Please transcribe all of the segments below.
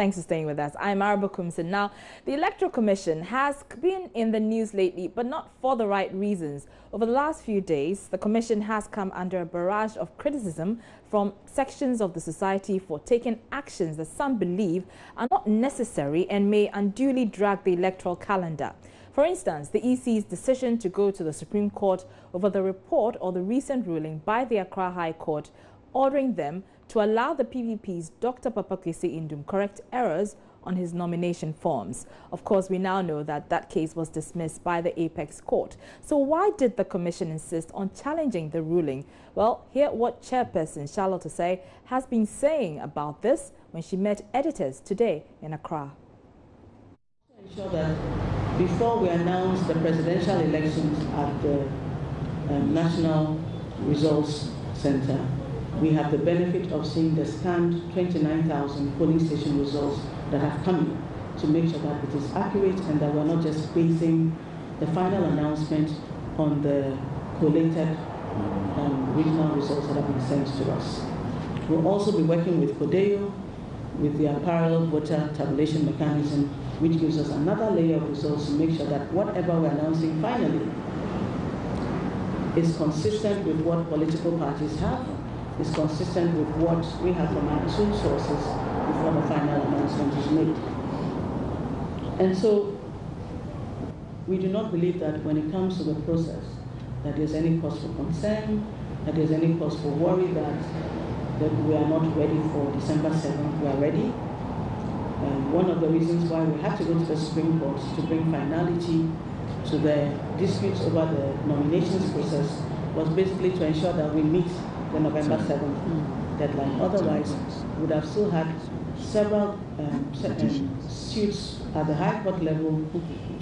Thanks for staying with us. I'm Araba Kumsin. Now, the Electoral Commission has been in the news lately, but not for the right reasons. Over the last few days, the Commission has come under a barrage of criticism from sections of the society for taking actions that some believe are not necessary and may unduly drag the electoral calendar. For instance, the EC's decision to go to the Supreme Court over the report or the recent ruling by the Accra High Court ordering them to allow the PPP's Dr. Papa Kwesi Indum correct errors on his nomination forms. Of course, we now know that that case was dismissed by the Apex Court. So why did the Commission insist on challenging the ruling? Well, hear what Chairperson Charlotte Osei has been saying about this when she met editors today in Accra. Ensure that before we announce the presidential elections at the National Results Center, we have the benefit of seeing the scanned 29,000 polling station results that have come in to make sure that it is accurate and that we're not just basing the final announcement on the collated regional results that have been sent to us. We'll also be working with CODEO, with the parallel voter tabulation mechanism, which gives us another layer of results to make sure that whatever we're announcing finally is consistent with what political parties have, is consistent with what we have from our two sources before the final announcement is made. And so we do not believe that when it comes to the process that there's any cause for concern, that there's any cause for worry that we are not ready for December 7th. We are ready. One of the reasons why we had to go to the Supreme Court to bring finality to the disputes over the nominations process was basically to ensure that we meet the November 7th deadline. Otherwise, we would have still had several suits at the High Court level,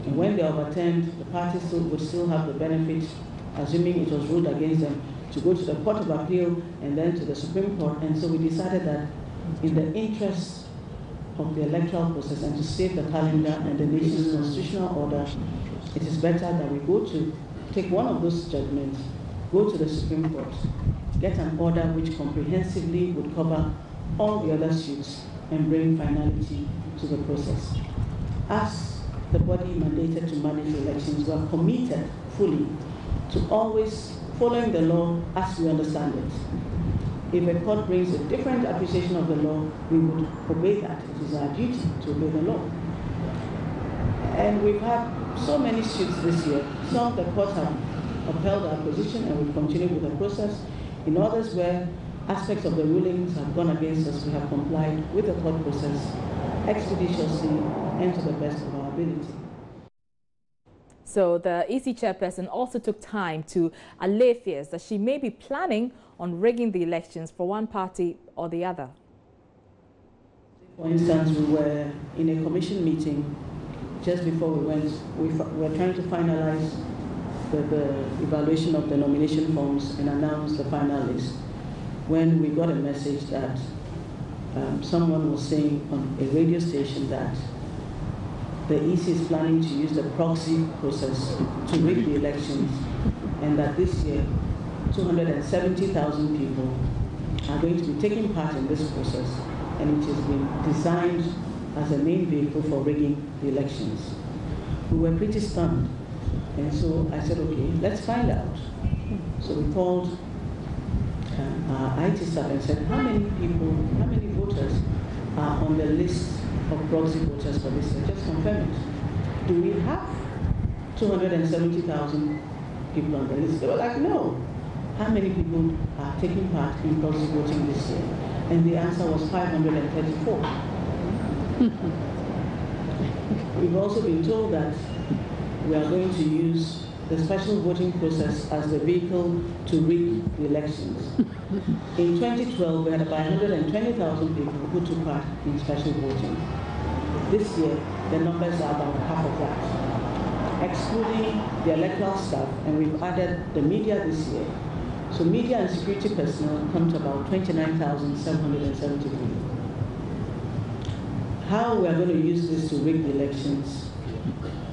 and when they are overturned, the parties would still have the benefit, assuming it was ruled against them, to go to the Court of Appeal and then to the Supreme Court. And so we decided that in the interest of the electoral process and to save the calendar and the nation's constitutional order, it is better that we go to take one of those judgments, go to the Supreme Court, get an order which comprehensively would cover all the other suits and bring finality to the process. As the body mandated to manage elections, we are committed fully to always following the law as we understand it. If a court brings a different appreciation of the law, we would obey that. It is our duty to obey the law. And we've had so many suits this year. Some the courts have upheld our position and we've continued with the process. In others where aspects of the rulings have gone against us, we have complied with the court process expeditiously and to the best of our ability. So the EC chairperson also took time to allay fears that she may be planning on rigging the elections for one party or the other. For instance, we were in a commission meeting just before we went. We were trying to finalize the evaluation of the nomination forms and announce the final list, when we got a message that someone was saying on a radio station that the EC is planning to use the proxy process to rig the elections, and that this year 270,000 people are going to be taking part in this process, and it has been designed as a main vehicle for rigging the elections. We were pretty stunned, and so I said, okay, let's find out. So we called our IT staff and said, how many voters are on the list of proxy voters for this year? Just confirm it. Do we have 270,000 people on the list? They were like, no. How many people are taking part in proxy voting this year? And the answer was 534. We've also been told that we are going to use the special voting process as the vehicle to rig the elections. In 2012, we had about 120,000 people who took part in special voting. This year, the numbers are about half of that, excluding the electoral staff, and we've added the media this year. So media and security personnel come to about 29,770 people. How we are going to use this to rig the elections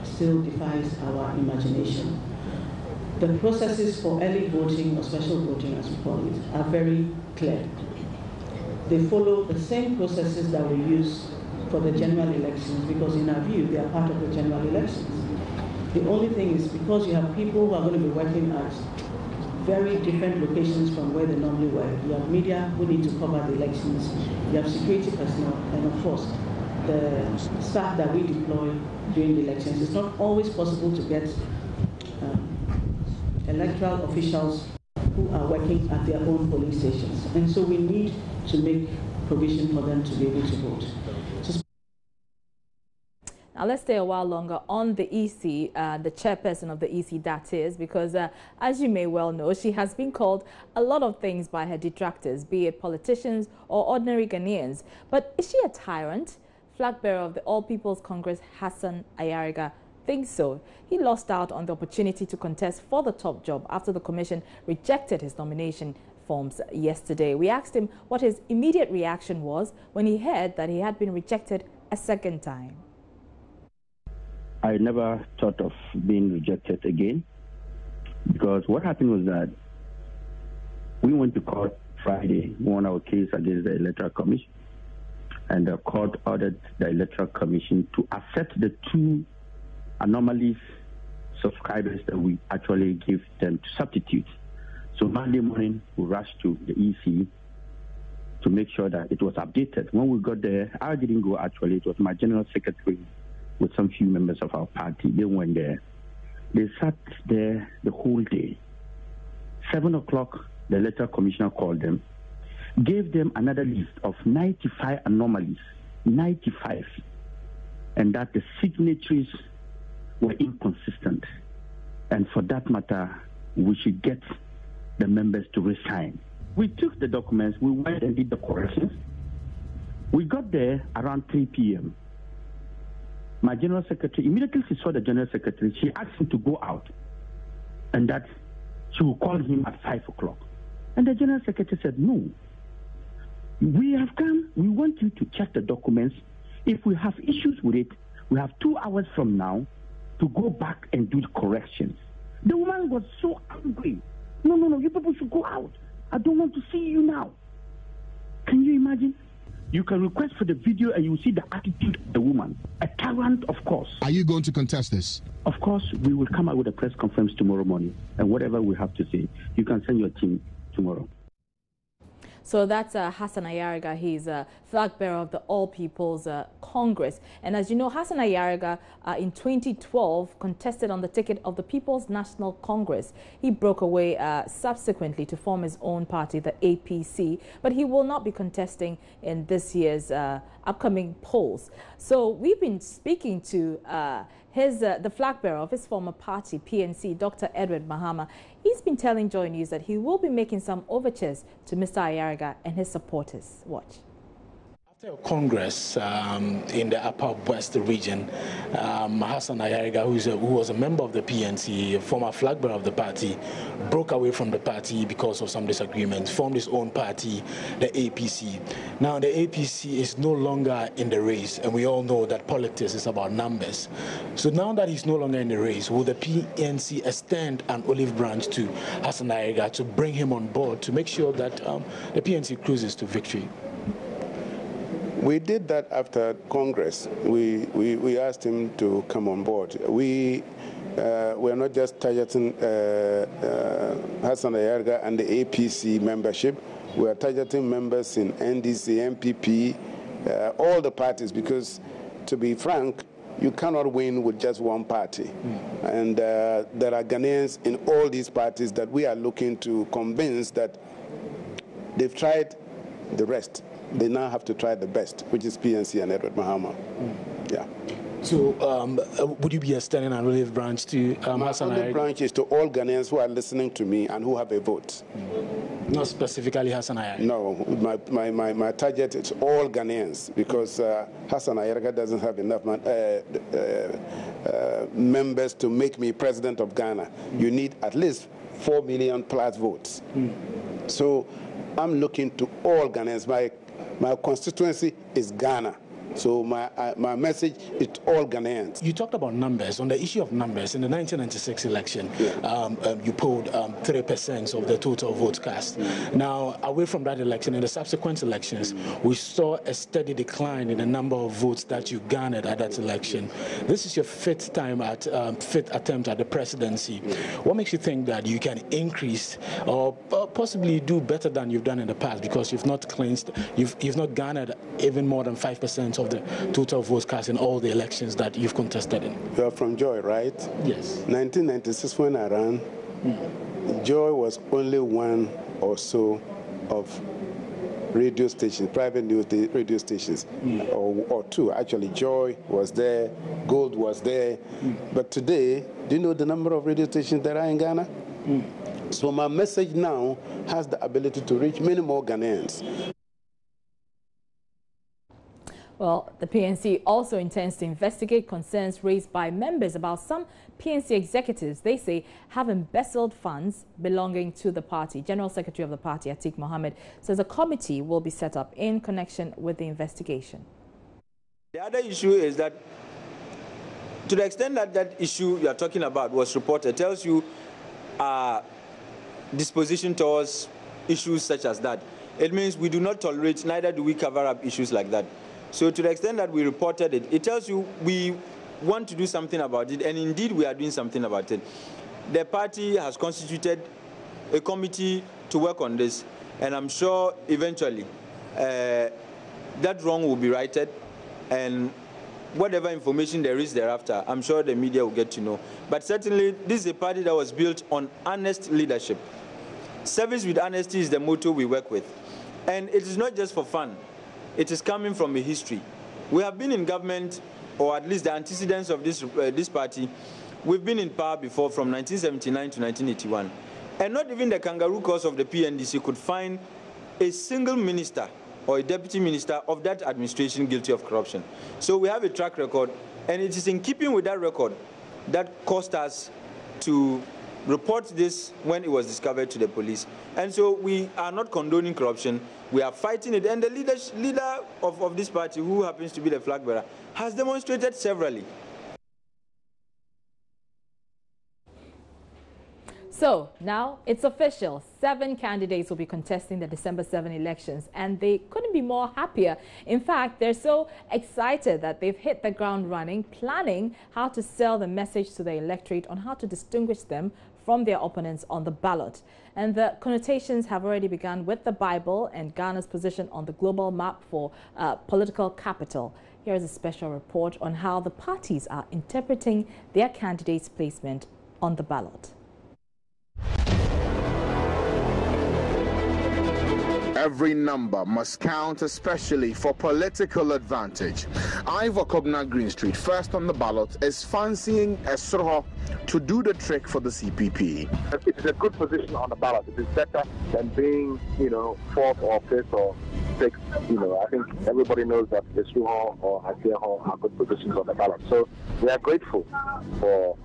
still defies our imagination. The processes for early voting or special voting, as we call it, are very clear. They follow the same processes that we use for the general elections, because in our view, they are part of the general elections. The only thing is, because you have people who are going to be working at very different locations from where they normally work. You have media who need to cover the elections. You have security personnel, and of course, the staff that we deploy during the elections. It's not always possible to get electoral officials who are working at their own polling stations. And so we need to make provision for them to be able to vote. Now let's stay a while longer on the EC, the chairperson of the EC, that is, because as you may well know, she has been called a lot of things by her detractors, be it politicians or ordinary Ghanaians. But is she a tyrant? Flag bearer of the All People's Congress, Hassan Ayariga, thinks so. He lost out on the opportunity to contest for the top job after the commission rejected his nomination forms yesterday. We asked him what his immediate reaction was when he heard that he had been rejected a second time. I never thought of being rejected again, because what happened was that we went to court Friday, won our case against the Electoral Commission, and the court ordered the Electoral Commission to accept the 2 anomalies subscribers that we actually give them to substitute. So Monday morning, we rushed to the EC to make sure that it was updated. When we got there, I didn't go actually, it was my General Secretary with some few members of our party. They went there. They sat there the whole day. 7 o'clock, the Electoral Commissioner called them, gave them another list of 95 anomalies, 95, and that the signatories were inconsistent. And for that matter, we should get the members to resign. We took the documents, we went and did the corrections. We got there around 3 p.m. My General Secretary, immediately she saw the General Secretary, she asked him to go out and that she would call him at 5 o'clock. And the General Secretary said, no, we have come, we want you to check the documents. If we have issues with it, we have 2 hours from now to go back and do the corrections. The woman was so angry. No, you people should go out. I don't want to see you now. Can you imagine? You can request for the video and you see the attitude of the woman. A tyrant, of course. Are you going to contest this? Of course, we will come out with a press conference tomorrow morning. And whatever we have to say, you can send your team tomorrow. So that's Hassan Ayariga. He's a flag bearer of the All People's Congress. And as you know, Hassan Ayariga in 2012 contested on the ticket of the People's National Congress. He broke away subsequently to form his own party, the APC. But he will not be contesting in this year's upcoming polls. So we've been speaking to the flag bearer of his former party, PNC, Dr. Edward Mahama. He's been telling Joy News that he will be making some overtures to Mr. Ayariga and his supporters. Watch. After a congress in the Upper West region, Hassan Ayariga, who was a member of the PNC, a former flag bearer of the party, broke away from the party because of some disagreements, formed his own party, the APC. Now, the APC is no longer in the race, and we all know that politics is about numbers. So now that he's no longer in the race, will the PNC extend an olive branch to Hassan Ayariga to bring him on board to make sure that the PNC cruises to victory? We did that after Congress. We asked him to come on board. We're not just targeting Hassan Ayariga and the APC membership. We are targeting members in NDC, MPP, all the parties, because, to be frank, you cannot win with just one party. And there are Ghanaians in all these parties that we are looking to convince that they've tried the rest. They now have to try the best, which is PNC and Edward Mahama. Yeah. So would you be extending an olive branch to Hassan Ayariga? My olive branch is to all Ghanaians who are listening to me and who have a vote. Not specifically Hassan Ayariga? No, my target is all Ghanaians, because Hassan Ayariga doesn't have enough members to make me president of Ghana. You need at least 4 million plus votes. So I'm looking to all Ghanaians. My constituency is Ghana. So my message is all Ghanaians. You talked about numbers. On the issue of numbers, in the 1996 election, you polled 3% of the total vote cast. Now, away from that election, in the subsequent elections, we saw a steady decline in the number of votes that you garnered at that election. This is your fifth attempt at the presidency. What makes you think that you can increase or possibly do better than you've done in the past, because you've not garnered even more than 5% of the total votes cast in all the elections that you've contested in? You are from Joy, right? Yes. 1996 when I ran, Joy was only one or so of radio stations, private news radio stations, or two. Actually, Joy was there, Gold was there. But today, do you know the number of radio stations there are in Ghana? So my message now has the ability to reach many more Ghanaians. Well, the PNC also intends to investigate concerns raised by members about some PNC executives they say have embezzled funds belonging to the party. General Secretary of the party, Atiq Mohammed, says a committee will be set up in connection with the investigation. The other issue is that, to the extent that that issue you are talking about was reported, tells you disposition towards issues such as that. It means we do not tolerate, neither do we cover up issues like that. So to the extent that we reported it, it tells you we want to do something about it, and indeed we are doing something about it. The party has constituted a committee to work on this, and I'm sure eventually that wrong will be righted, and whatever information there is thereafter, I'm sure the media will get to know. But certainly this is a party that was built on honest leadership. Service with honesty is the motto we work with. And it is not just for fun. It is coming from a history. We have been in government, or at least the antecedents of this party. We've been in power before, from 1979 to 1981. And not even the kangaroo courts of the PNDC could find a single minister or a deputy minister of that administration guilty of corruption. So we have a track record, and it is in keeping with that record that caused us to report this when it was discovered to the police. And so we are not condoning corruption. We are fighting it. And the leader of this party, who happens to be the flag bearer, has demonstrated severally. So now it's official. 7 candidates will be contesting the December 7 elections, and they couldn't be more happier. In fact, they're so excited that they've hit the ground running, planning how to sell the message to the electorate on how to distinguish them from their opponents on the ballot. And the connotations have already begun with the Bible and Ghana's position on the global map for political capital. Here is a special report on how the parties are interpreting their candidates' placement on the ballot. Every number must count, especially for political advantage. Ivor Kobna Green Street, first on the ballot, is fancying Esroho to do the trick for the CPP. It is a good position on the ballot. It is better than being, fourth or fifth or sixth. I think everybody knows that Esroho or Akieho are good positions on the ballot. So we are grateful for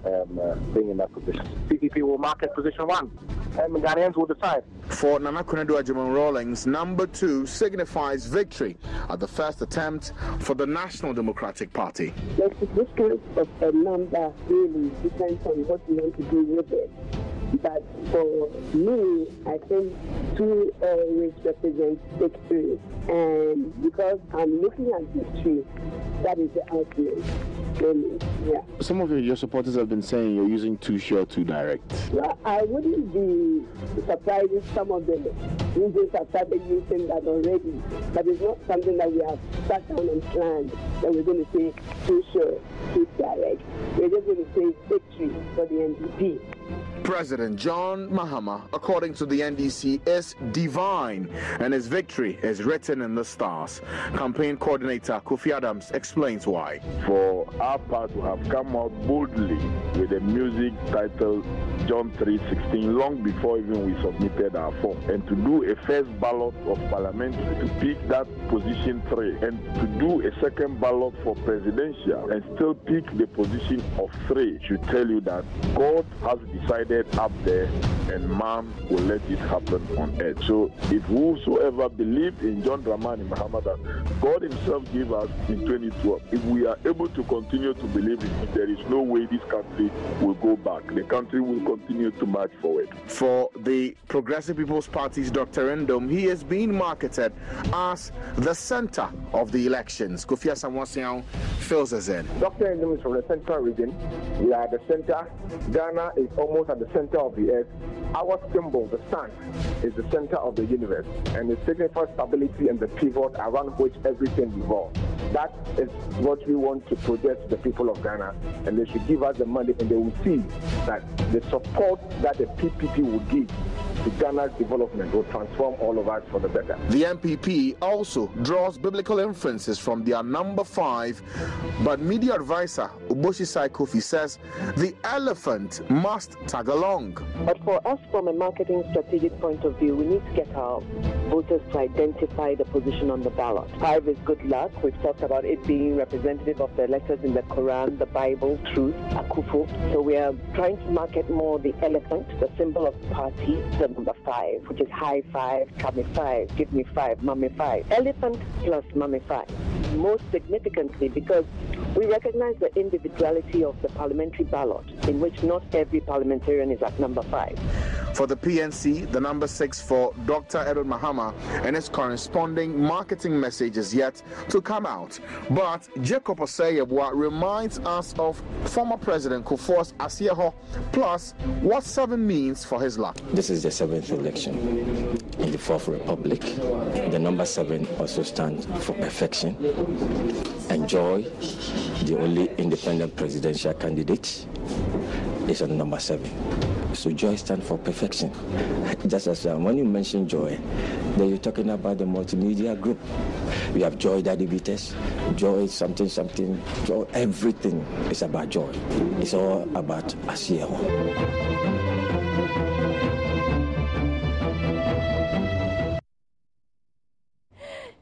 being in that position. CPP will mark at position 1, and the Ghanaians will decide. For Nana Konadu Agyemang Rawlings, number 2 signifies victory at the first attempt for the National Democratic Party. The significance of a number really depends on what you want to do with it. But for me, I think 2 always represents victory. And because I'm looking at victory, that is the ultimate. Yeah. Some of your supporters have been saying you're using too sure, too direct. Well, I wouldn't be surprised if some of the regions have started using that already. But it's not something that we have sat down and planned that we're going to say too sure, too direct. We're just going to say victory for the NDP. President John Mahama, according to the NDC, is divine, and his victory is written in the stars. Campaign coordinator Kofi Adams explains why. For our part to have come out boldly with a music titled John 3:16, long before even we submitted our form, and to do a first ballot of parliament to pick that position 3, and to do a second ballot for presidential and still pick the position of 3, should tell you that God has decided up there, and man will let it happen on earth. So if whosoever believed in John Dramani Mahama that God himself gave us in 2012, if we are able to continue to believe in him, there is no way this country will go back. The country will continue to march forward. For the Progressive People's Party's Dr. Ndom, he is being marketed as the center of the elections. Kofi Asamoah fills us in. Dr. Ndom is from the central region. We are at the center. Ghana is almost at the center of the earth. Our symbol, the sun, is the center of the universe, and it signifies stability and the pivot around which everything revolves. That is what we want to project to the people of Ghana, and they should give us the money, and they will see that the support that the PPP will give to Ghana's development will transform all of us for the better. The MPP also draws biblical inferences from their number 5, but media advisor Uboshisai Kofi says the elephant must tag along. But for us, from a marketing strategic point of view, we need to get our voters to identify the position on the ballot. 5 is good luck. We've talked about it being representative of the letters in the Quran, the Bible, truth, Akufo. So we are trying to market more the elephant, the symbol of the party, the number 5, which is high 5, Kami 5, give me 5, Mummy 5. Elephant plus Mummy 5. Most significantly, because we recognize the individuality of the parliamentary ballot, in which not every parliamentarian is at number 5. For the PNC, the number 6 for Dr. Edward Mahama, and his corresponding marketing message is yet to come out. But Jacob Osei-Yeboah reminds us of former President Kufuor's Asieho, plus what 7 means for his luck. This is the 7th election in the 4th Republic. The number 7 also stands for perfection. And Joy, the only independent presidential candidate, is on number 7. So Joy stands for perfection. Just as when you mention Joy, then you're talking about the multimedia group. We have Joy Daddy Vites, Joy something, Joy, everything is about Joy. It's all about Asieho.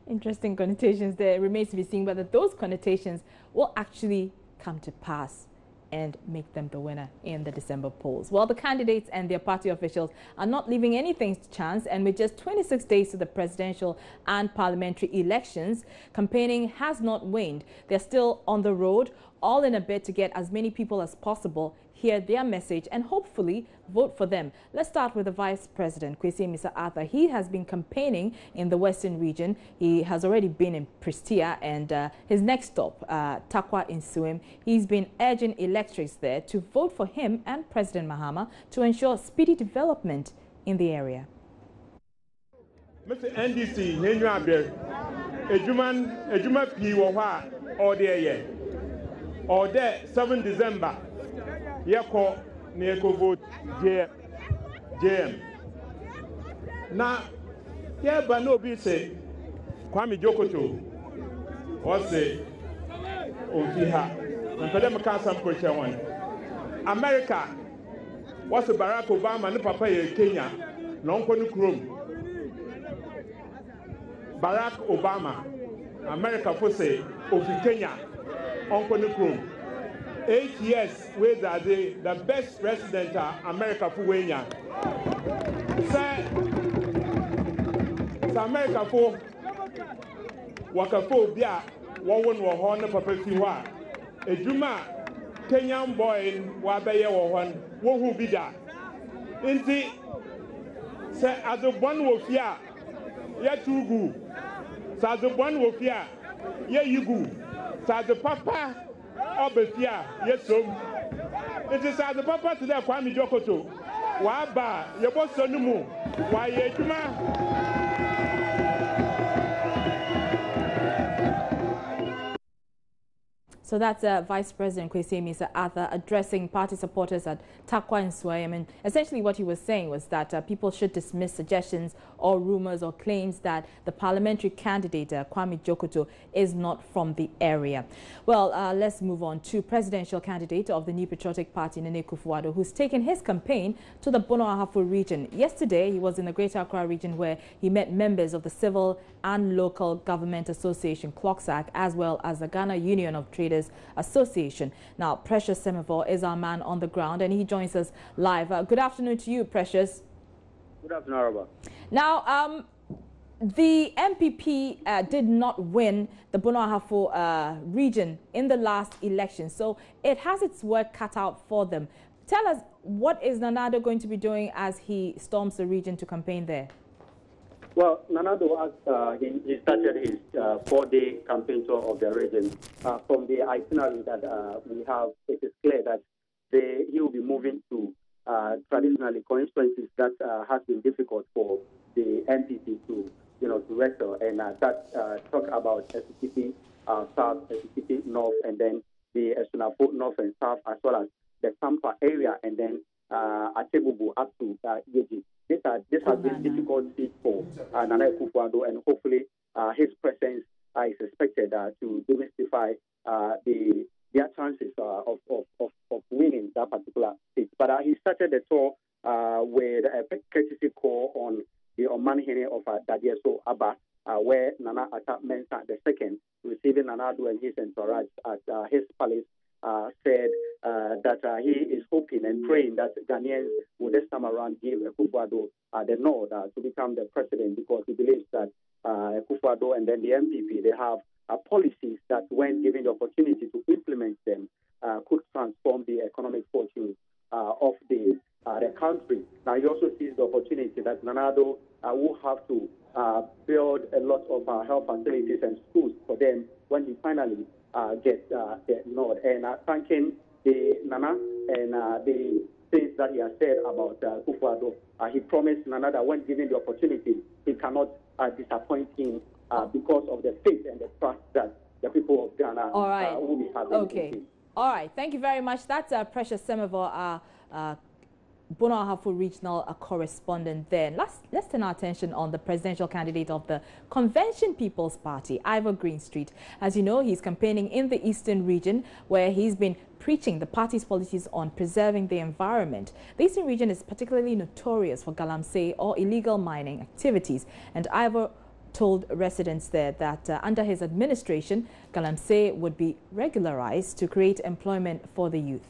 Interesting connotations there. It remains to be seen whether those connotations will actually come to pass and make them the winner in the December polls. Well, the candidates and their party officials are not leaving anything to chance, and with just 26 days to the presidential and parliamentary elections, campaigning has not waned. They're still on the road, all in a bid to get as many people as possible hear their message and hopefully vote for them. Let's start with the Vice President, Kwesi Mr. Arthur. He has been campaigning in the Western region. He has already been in Prestia, and his next stop, Takwa in Suim. He's been urging electorates there to vote for him and President Mahama to ensure speedy development in the area. Mr. NDC, Ejuma P. Waha, or there, or there, 7 December. Yako Neko vote JM. Now, yeah, but no be say Kwame Jokoto or say Ofiha. And for them, can't some question one. America was Barack Obama and Papa Kenya, non Chrome. Barack Obama, America for say Ofi Kenya, Uncle Chrome. 8 years with the best president America for Wenya. Say America for Wakaphobia, one won Papa Fiwa. A Juma Kenyan boy Wabaya one who be that. Inti say as a one wofia, ya two goo. Say as a one wofia, ya you goo. Say as a papa. Obefia, yes, so it is as the papa to that Kwame Jokoto. Waba, your boss on the moon. Why, So that's Vice President Kwesi Mr. Arthur addressing party supporters at Takwa and Swayam. And essentially what he was saying was that people should dismiss suggestions or rumors or claims that the parliamentary candidate, Kwame Jokoto, is not from the area. Well, let's move on to presidential candidate of the New Patriotic Party, Nene Akufo-Addo, who's taken his campaign to the Bono Ahafo region. Yesterday, he was in the Greater Accra region where he met members of the Civil and Local Government Association, CLOCSAC, as well as the Ghana Union of Traders Voters Association. Now, Precious Semivore is our man on the ground, and he joins us live. Good afternoon to you, Precious. Good afternoon, Araba. Now, the MPP did not win the Bono Ahafo region in the last election, so it has its work cut out for them. Tell us, what is Nana Addo going to be doing as he storms the region to campaign there? Well, Nana Addo, he started his 4-day campaign tour of the region. From the itinerary that we have, it is clear that he will be moving to traditionally constituencies that has been difficult for the NPP to wrestle, and that talk about SCP South, SCP North, and then the Esunafo North and South, as well as the Sampa area, and then Atebubu up to Yeji. This has been difficult seat for Nana Akufo-Addo, and hopefully his presence is expected to demystify their chances of winning that particular seat. But he started the tour with a courtesy call on the Omanhene of Dadieso Abba, where Nana Atta Mensah II, receiving Nana Addo and his entourage at his palace, said that he is hoping and praying that Ghanaians will this time around give Akufo-Addo the nod to become the president, because he believes that Akufo-Addo and then the MPP, they have policies that, when given the opportunity to implement them, could transform the economic fortunes of the country. Now, he also sees the opportunity that Nana Addo will have to build a lot of health facilities and schools for them when he finally gets the nod. And thanking the Nana and the things that he has said about Akufo-Addo, he promised Nana that when given the opportunity, he cannot disappoint him because of the faith and the trust that the people of Ghana will be having. Okay. All right. Thank you very much. That's Precious Semivore, Bono Ahafo regional correspondent there. Let's turn our attention on the presidential candidate of the Convention People's Party, Ivor Greenstreet. As you know, he's campaigning in the eastern region, where he's been preaching the party's policies on preserving the environment. The eastern region is particularly notorious for galamsey or illegal mining activities, and Ivor told residents there that under his administration, galamsey would be regularized to create employment for the youth.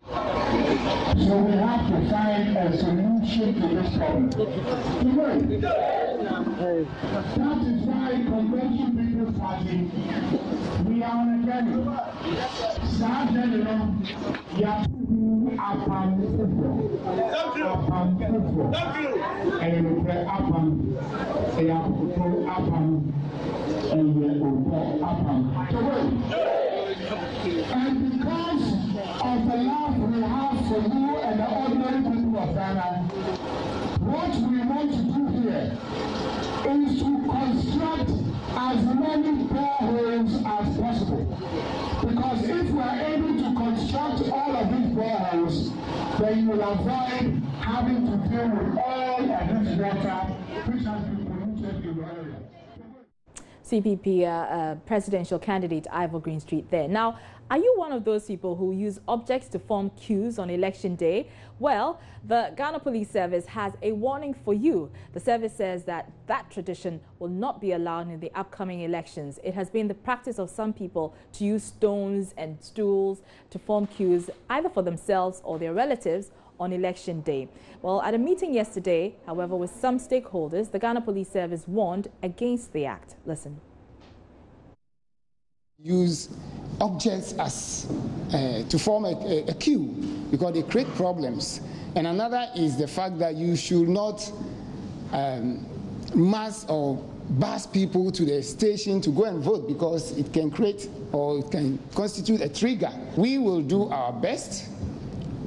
So we have to find a solution to this problem. That is why Convention People's Party, we are on a journey. And because of the love we have for you and the ordinary people of Ghana, what we want to do here is to construct as many boreholes as possible. Because if we are able to construct all of these boreholes, then you will avoid having to deal with all of this water which has been polluted in the area. CPP presidential candidate Ivor Greenstreet there. Now, are you one of those people who use objects to form queues on election day? Well, the Ghana Police Service has a warning for you. The service says that tradition will not be allowed in the upcoming elections. It has been the practice of some people to use stones and stools to form queues either for themselves or their relatives on election day. Well, at a meeting yesterday, however, with some stakeholders, the Ghana Police Service warned against the act. Listen. Use objects as to form a queue because they create problems. And another is the fact that you should not mass or bus people to the station to go and vote, because it can create or it can constitute a trigger. We will do our best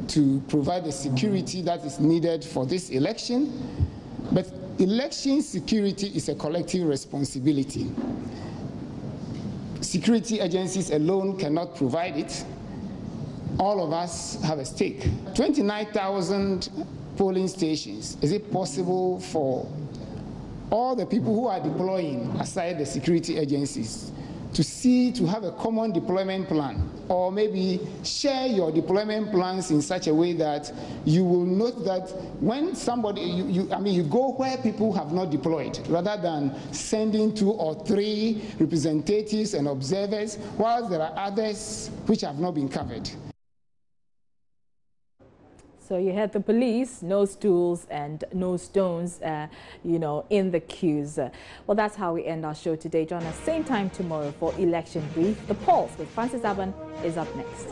to provide the security that is needed for this election, but election security is a collective responsibility. Security agencies alone cannot provide it. All of us have a stake. 29,000 polling stations. Is it possible for all the people who are deploying, aside the security agencies, to have a common deployment plan, or maybe share your deployment plans in such a way that you will note that when somebody, you go where people have not deployed, rather than sending 2 or 3 representatives and observers, while there are others which have not been covered. So you had the police, no stools and no stones, in the queues. Well, that's how we end our show today. Join us same time tomorrow for Election Brief. The Pulse with Francis Aban is up next.